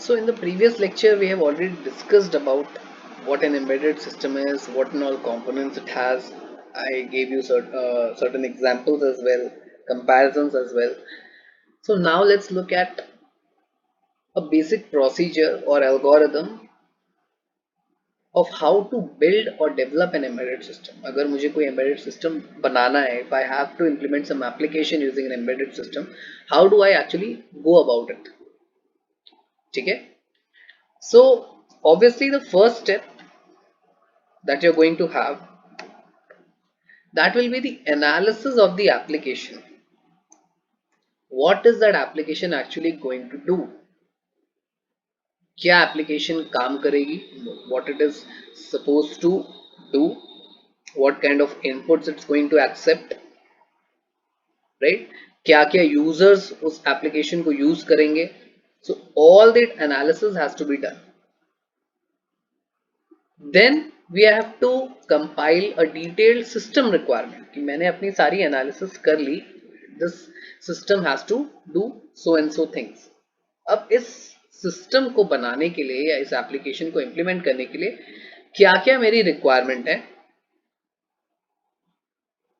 So in the previous lecture, we have already discussed about what an embedded system is, what and all components it has. I gave you certain examples as well, comparisons as well. So now let's look at a basic procedure or algorithm of how to build or develop an embedded system. अगर मुझे कोई embedded system बनाना है, if I have to implement some application using an embedded system, how do I actually go about it? ठीक है? So obviously the first step that you're going to have, that will be the analysis of the application. What is that application actually going to do? क्या application काम करेगी? What it is supposed to do? What kind of inputs it's going to accept? Right? क्या क्या users उस application को use करेंगे? So all that analysis has to be done. Then we have to compile a detailed system requirement कि मैंने अपनी सारी analysis कर ली, this system has to do so and so things. अब इस सिस्टम को बनाने के लिए या इस एप्लीकेशन को इंप्लीमेंट करने के लिए क्या क्या मेरी रिक्वायरमेंट है,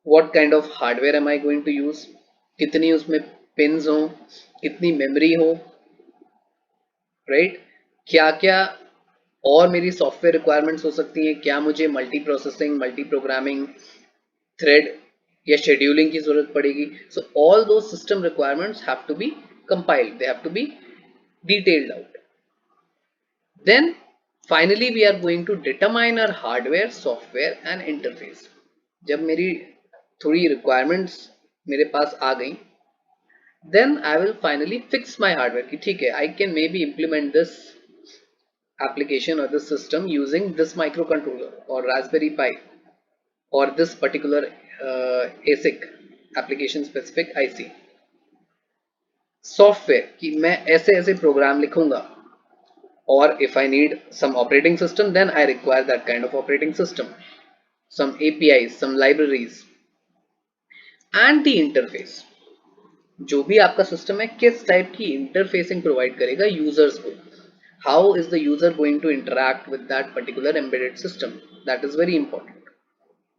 what kind of hardware am I going to use, कितनी उसमें पिन्स हो, कितनी मेमोरी हो, राइट, क्या क्या और मेरी सॉफ्टवेयर रिक्वायरमेंट्स हो सकती हैं, क्या मुझे multi processing, multi programming, thread या शेड्यूलिंग की जरूरत पड़ेगी. So all those system requirements have to be compiled, they have to be detailed out. Then finally we are going to determine our hardware, software and interface. जब मेरी थोड़ी requirements मेरे पास आ गई, then I will finally fix my hardware कि ठीक है, I can maybe implement this application or this system using this microcontroller or Raspberry Pi or this particular ASIC, application specific IC. Software कि मैं ऐसे ऐसे programme लिखूंगा, or if I need some operating system, then I require that kind of operating system, some APIs, some libraries and the interface. जो भी आपका system है किस टाइप की इंटरफेसिंग प्रोवाइड करेगा यूजर्स को, how is the user going to interact with that particular embedded system, that is very important.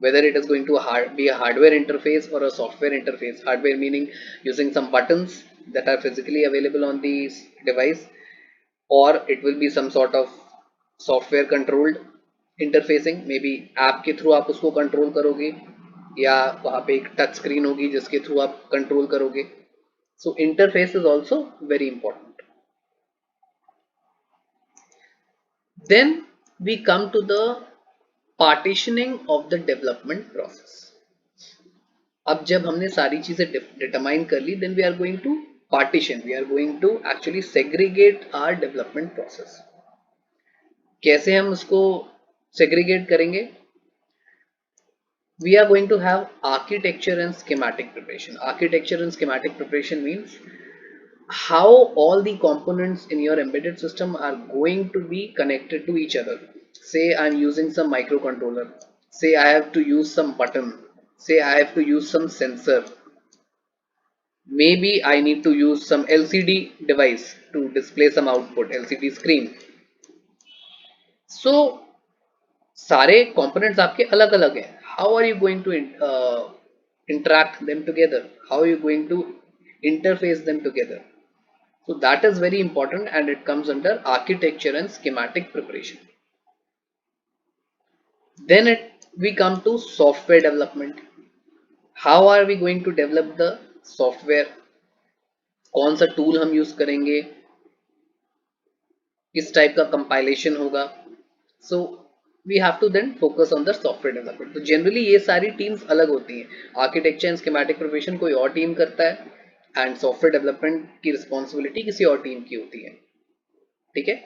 Whether it is going to be a hardware interface or a software interface, hardware meaning using some buttons that are physically available on the device, or it will be some sort of software controlled interfacing, maybe app के through आप उसको control करोगे या वहाँ पे एक touch screen होगी जिसके थ्रू आप कंट्रोल करोगे. So interface is also very important. Then we come to the partitioning of the development process. अब जब हमने सारी चीजें डिटरमाइन कर ली, then we are going to partition, we are going to actually segregate our development process. कैसे हम उसको सेग्रीगेट करेंगे? We are going to have architecture and schematic preparation. Architecture and schematic preparation means how all the components in your embedded system are going to be connected to each other. Say I'm using some microcontroller, say I have to use some button, say I have to use some sensor, maybe I need to use some LCD device to display some output, LCD screen. So सारे components आपके अलग अलग हैं. How are you going to interact them together? How are you going to interface them together? So that is very important and it comes under architecture and schematic preparation. Then we come to software development. How are we going to develop the software? कौन सा tool हम use करेंगे, किस type का compilation होगा. So we have to then focus on the software development. तो generally ये सारी teams अलग होती हैं. Architecture and schematic preparation कोई और team करता है and software development की responsibility किसी और team की होती है. ठीक है.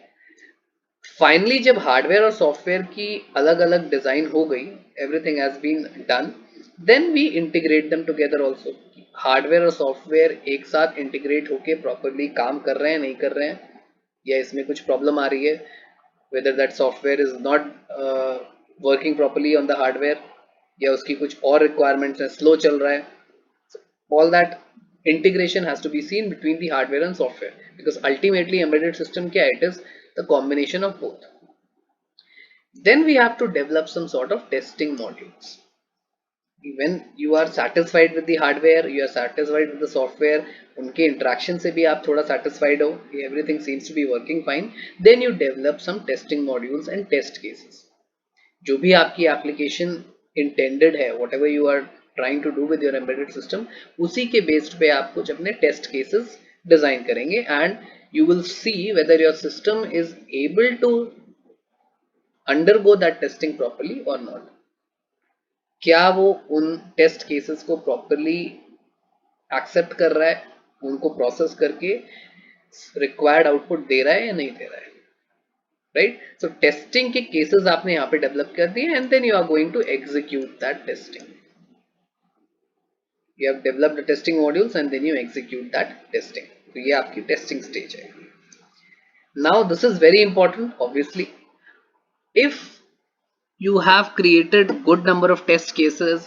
फाइनली जब हार्डवेयर और सॉफ्टवेयर की अलग अलग डिजाइन हो गई, everything has been done, then we integrate them together also. Hardware और सॉफ्टवेयर एक साथ इंटीग्रेट होके प्रॉपरली काम कर रहे हैं, नहीं कर रहे हैं, या इसमें कुछ प्रॉब्लम आ रही है, whether that software is not working properly on the hardware या उसकी कुछ और requirements है, स्लो चल रहा है, all that Integration has to be seen between the hardware and software, because ultimately embedded system kya है? It is the combination of both. Then we have to develop some sort of testing modules. When you are satisfied with the hardware, you are satisfied with the software, उनके interaction से भी आप थोड़ा satisfied हो, everything seems to be working fine, then you develop some testing modules and test cases. जो भी आपकी application intended है, whatever you are trying to do with your embedded system, उसी के based पे आप कुछ अपने test cases design करेंगे, and you will see whether your system is able to undergo that testing properly or not. क्या वो उन टेस्ट केसेस को प्रॉपरली एक्सेप्ट कर रहा है, उनको प्रोसेस करके रिक्वायर्ड आउटपुट दे रहा है या नहीं दे रहा है, राइट? सो टेस्टिंग के केसेस आपने यहाँ पे डेवलप कर दिए, and then you are going to execute that testing. You have developed the testing modules and then you execute that testing. तो ये आपकी टेस्टिंग स्टेज है. Now this is very important. Obviously if you have created good number of test cases,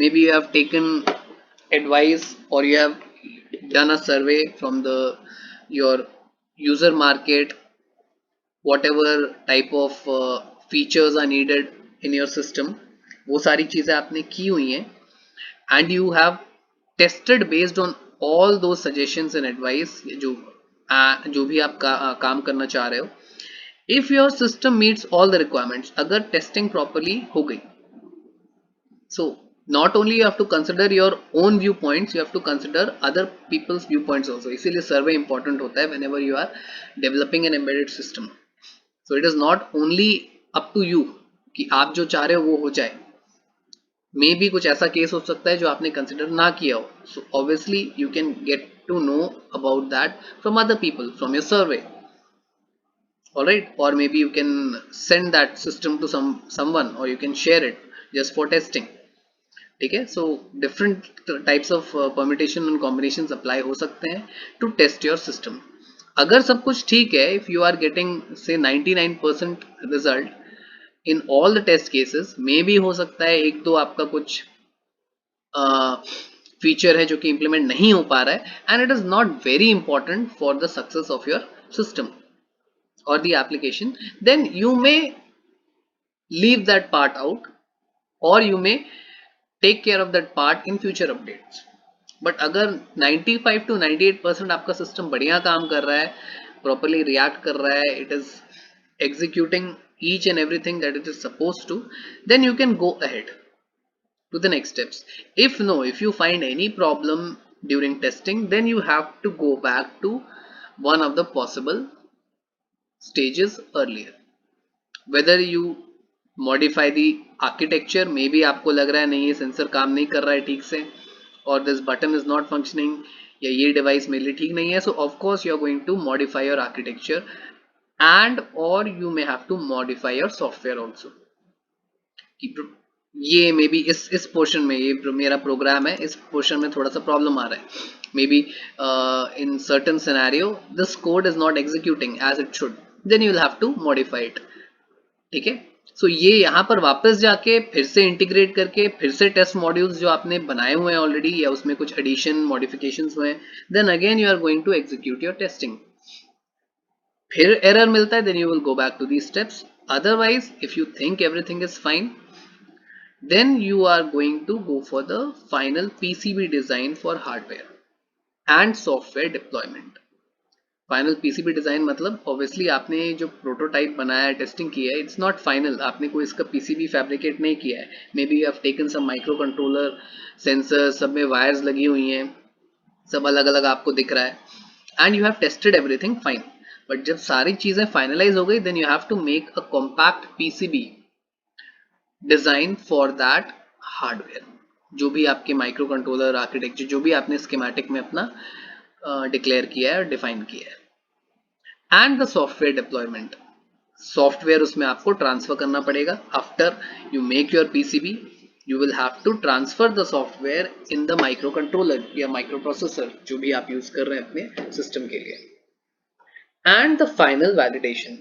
maybe you have taken advice or you have done a survey from the your user market, whatever type of features are needed in your system, वो सारी चीजें आपने की हुई हैं, and you have tested based on all those suggestions and advice, जो भी आप काम करना चाह रहे हो. If your system meets all the requirements, अगर testing properly हो गई, so not only you have to consider your own viewpoints, you have to consider other people's viewpoints also. इसीलिए survey important होता है whenever you are developing an embedded system. So it is not only up to you कि आप जो चाह रहे हो वो हो जाए. मे भी कुछ ऐसा केस हो सकता है जो आपने कंसिडर ना किया हो. So obviously you can get to know about that from other people, from your survey. All right, or maybe you can send that system to someone, or you can share it just for testing. ठीक है? So different types of permutation and combinations apply हो सकते हैं to test your system. अगर सब कुछ ठीक है, if you are getting say 99% result in all the test cases, maybe हो सकता है एक दो आपका कुछ फीचर है जो कि implement नहीं हो पा रहा है, and it is not very important for the success of your system or the application, then you may leave that part out, or you may take care of that part in future updates. But अगर 95 to 98% आपका system बढ़िया काम कर रहा है, properly react कर रहा है, it is executing each and everything that it is supposed to, then you can go ahead to the next steps. If you find any problem during testing, then you have to go back to one of the possible stages earlier. Whether you modify the architecture, maybe आपको लग रहा है नहीं ये sensor काम नहीं कर रहा है ठीक से, or this button is not functioning, या ये डिवाइस मेरे लिए ठीक नहीं है, so of course you are going to modify your architecture, and or you may have to modify your software also. ये मे बी इस पोर्शन में, ये मेरा प्रोग्राम है, इस पोर्शन में थोड़ा सा प्रॉब्लम आ रहा है, maybe in certain scenario this code is not executing as it should, then you will have to modify it. ठीक है? सो ये यहाँ पर वापस जाके फिर से इंटीग्रेट करके फिर से टेस्ट मॉड्यूल्स जो आपने बनाए हुए हैं ऑलरेडी, या उसमें कुछ एडिशन मॉडिफिकेशंस हुए हैं, then again you are going to execute your testing. फिर एरर मिलता है, then you will go back to these steps. Otherwise if you think everything is fine, then you are going to go for the final PCB design for hardware and software deployment. Final PCB design मतलब obviously आपने जो prototype बनाया है, testing की है, it's not final. आपने कोई इसका पीसीबी फैब्रिकेट नहीं किया है. Maybe you have taken some micro controller sensor, सब में वायर्स लगी हुई हैं, सब अलग अलग आपको दिख रहा है, and you have tested everything fine. But जब सारी चीजें फाइनलाइज हो गई, then you have to make a compact PCB design for that hardware. जो भी आपके माइक्रो कंट्रोलर आर्किटेक्चर, जो भी आपने स्कीमेटिक में अपना डिक्लेयर किया है और डिफाइन किया है. And the software deployment, software उसमें आपको ट्रांसफर करना पड़ेगा. After you make your PCB, you will have to transfer the software in the microcontroller या microprocessor जो भी आप यूज कर रहे हैं अपने सिस्टम के लिए. And the final validation,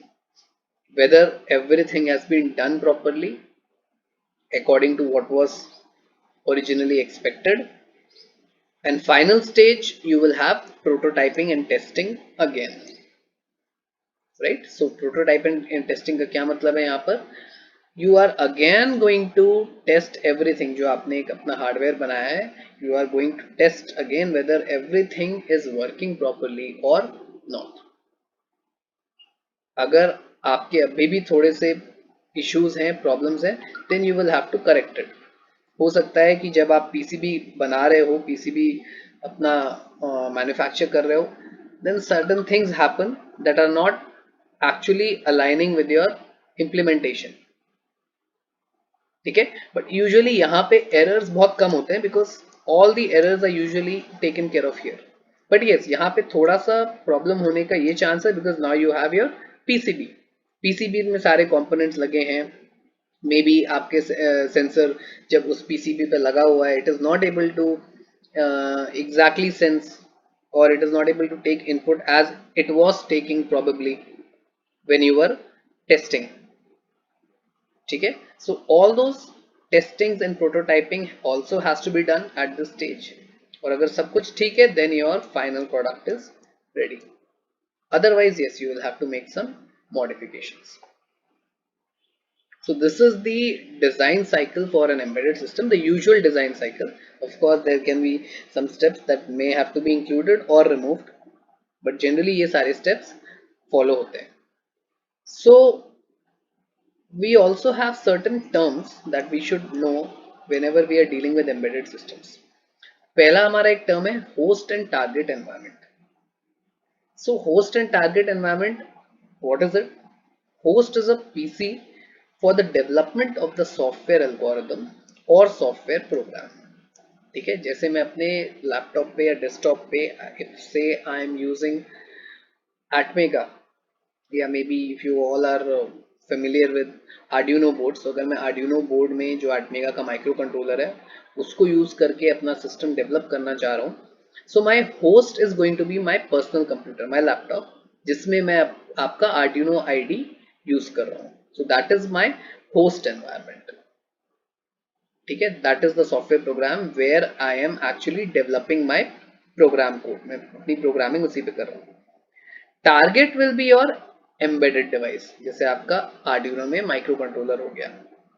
whether everything has been done properly according to what was originally expected, and final stage you will have prototyping and testing again, right? So prototyping and testing का क्या मतलब है यहाँ पर, you are again going to test everything जो आपने एक अपना हार्डवेयर बनाया है, you are going to test again whether everything is working properly or not. अगर आपके अभी भी थोड़े से इश्यूज हैं, प्रॉब्लम्स हैं, then you will have to correct it. हो सकता है कि जब आप पीसीबी बना रहे हो, पीसीबी अपना मैन्युफैक्चर कर रहे हो, then certain things happen that are not actually aligning with your implementation. ठीक है, बट यूजुअली यहाँ पे एरर्स बहुत कम होते हैं because all the errors are usually taken care of here. But yes, यहाँ पे थोड़ा सा प्रॉब्लम होने का ये चांस है because now you have your PCB. PCB में सारे कंपोनेंट्स लगे हैं, मे बी आपके सेंसर जब उस पीसीबी पे लगा हुआ है, it is not able to exactly sense और it is not able to take input as it was taking probably when you were testing. ठीक है, so all those testings and prototyping also has to be done at this stage. और अगर सब कुछ ठीक है then your final product is ready. Otherwise yes, you will have to make some modifications. So this is the design cycle for an embedded system, the usual design cycle. Of course there can be some steps that may have to be included or removed, but generally ये सारे steps follow होते हैं. So we also have certain terms that we should know whenever we are dealing with embedded systems. पहला हमारा एक term है host and target environment. So host and target environment, what is it? Host is a PC for the development of the software algorithm or software program. ठीक है, जैसे मैं अपने laptop पे या डेस्कटॉप पे if say I am using Atmega, या maybe if you all are familiar with Arduino board, तो अगर मैं आर्डिनो बोर्ड में जो आर्टमेगा का माइक्रो कंट्रोलर है उसको यूज करके अपना सिस्टम डेवलप करना चाह रहा हूँ, so my host is going to be my personal computer, my laptop, जिसमें मैं आपका आर्डिनो आईडी यूज कर रहा हूँ. So that is my host environment. ठीक है, that is the software program where I am actually developing my program code, मैं अपनी प्रोग्रामिंग उसी पे कर रहा हूँ. Target will be your embedded device, जैसे आपका Arduino में माइक्रो कंट्रोलर हो गया.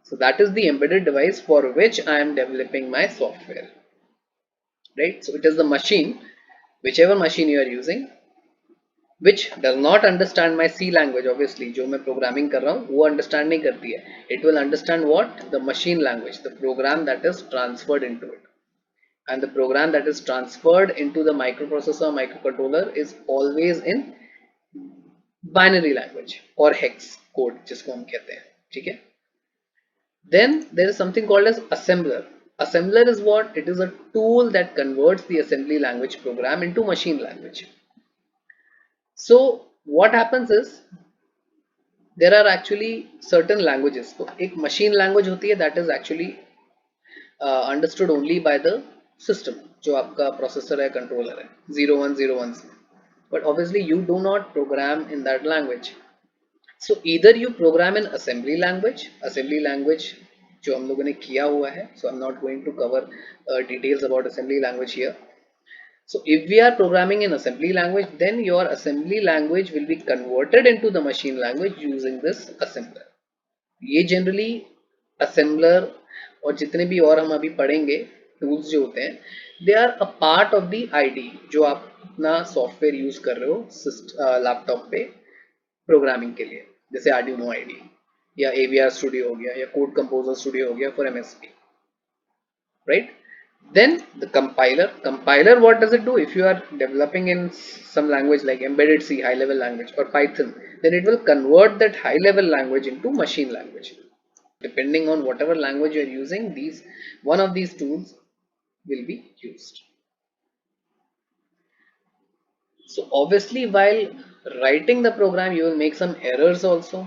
So that is the embedded device for which I am developing my software, right? So it is the machine, whichever machine you are using, which does not understand my C language. Obviously जो मैं programming कर रहा हूँ वो understand नहीं करती है. It will understand what? The machine language, the program that is transferred into it. And the program that is transferred into the microprocessor, microcontroller is always in binary language और hex code जिसको हम कहते हैं. ठीक है, then there is something called as assembler. Assembler is what? It is a tool that converts the assembly language program into machine language. So what happens is there are actually certain languages. तो एक machine language होती है that is actually understood only by the system, जो आपका processor है, controller है, 0101 में. But obviously you do not program in that language. So either you program in assembly language जो हम लोगों ने किया हुआ है. So I'm not going to cover details about assembly language here. So if we are programming in assembly language, then your assembly language will be converted into the machine language using this assembler. ये generally assembler और जितने भी और हम अभी पढ़ेंगे tools जो होते हैं, they are a part of the IDE जो आप अपना सॉफ्टवेयर यूज कर रहे हो लैपटॉप पे प्रोग्रामिंग के लिए, जैसे Arduino IDE या AVR Studio हो गया या Code Composer Studio हो गया for MSP, right? Then the compiler, what does it do? If you are developing in some language like embedded C, high level language, or Python, then it will convert that high level language into machine language. Depending on whatever language you are using, one of these tools will be used. So obviously while writing the program you will make some errors also,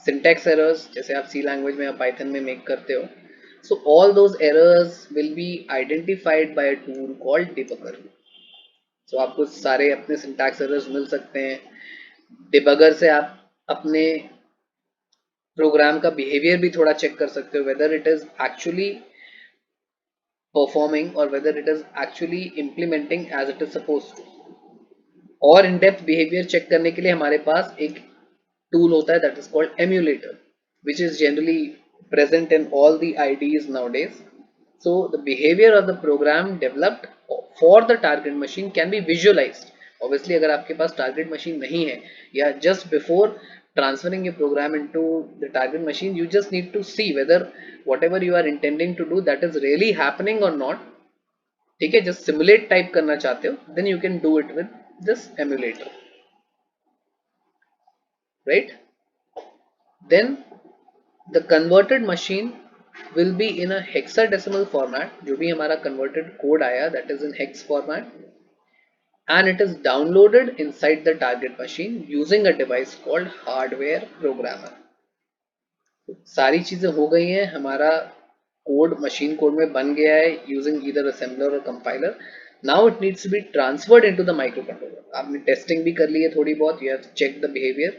syntax errors जैसे आप C language में या Python में make करते हो. So all those errors will be identified by a tool called debugger. So आपको सारे अपने syntax errors मिल सकते हैं. Debugger से आप अपने प्रोग्राम का बिहेवियर भी थोड़ा चेक कर सकते हो, whether it is actually performing or whether it is actually implementing as it is supposed to. और इन डेप्थ बिहेवियर चेक करने के लिए हमारे पास एक टूल होता है that is called emulator which is generally present in all the IDs nowadays. So the behavior of the program developed for the target machine can be visualized. Obviously अगर आपके पास target machine नहीं है या just before transferring a program into the target machine you just need to see whether whatever you are intending to do that is really happening or not. ठीक है, just simulate type करना चाहते हो then you can do it with this emulator, right? Then the converted machine will be in a hexadecimal format, जो भी हमारा converted code आया that is in hex format, and it is downloaded inside the target machine using a device called hardware programmer. सारी चीजें हो गई हैं, हमारा कोड मशीन कोड में बन गया है using either assembler or compiler. Now it needs to be transferred into the microcontroller. आपने टेस्टिंग भी कर ली है थोड़ी बहुत, you have checked the behavior.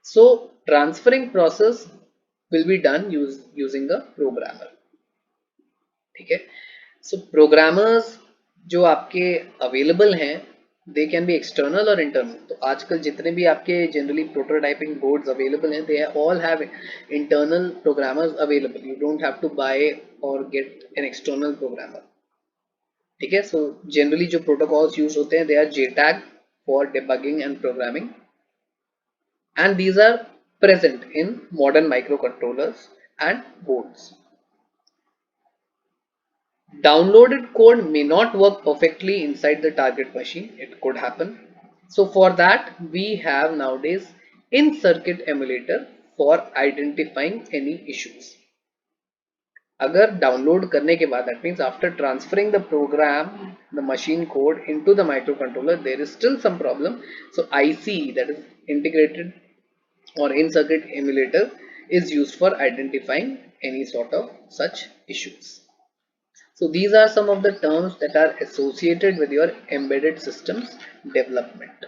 So transferring process will be done using a programmer. ठीक है, so programmers जो आपके available हैं they can be external or internal. तो आजकल जितने भी आपके generally prototyping boards available हैं they all have internal programmers available. You don't have to buy or get an external programmer. ठीक है, so generally जो protocols use होते हैं they are JTAG for debugging and programming, and these are present in modern microcontrollers and boards. Downloaded code may not work perfectly inside the target machine. It could happen. So for that we have nowadays in circuit emulator for identifying any issues. अगर download करने के बाद that means after transferring the program, the machine code into the microcontroller, there is still some problem. So IC, that is integrated or in circuit emulator, is used for identifying any sort of such issues. So these are some of the terms that are associated with your embedded systems development.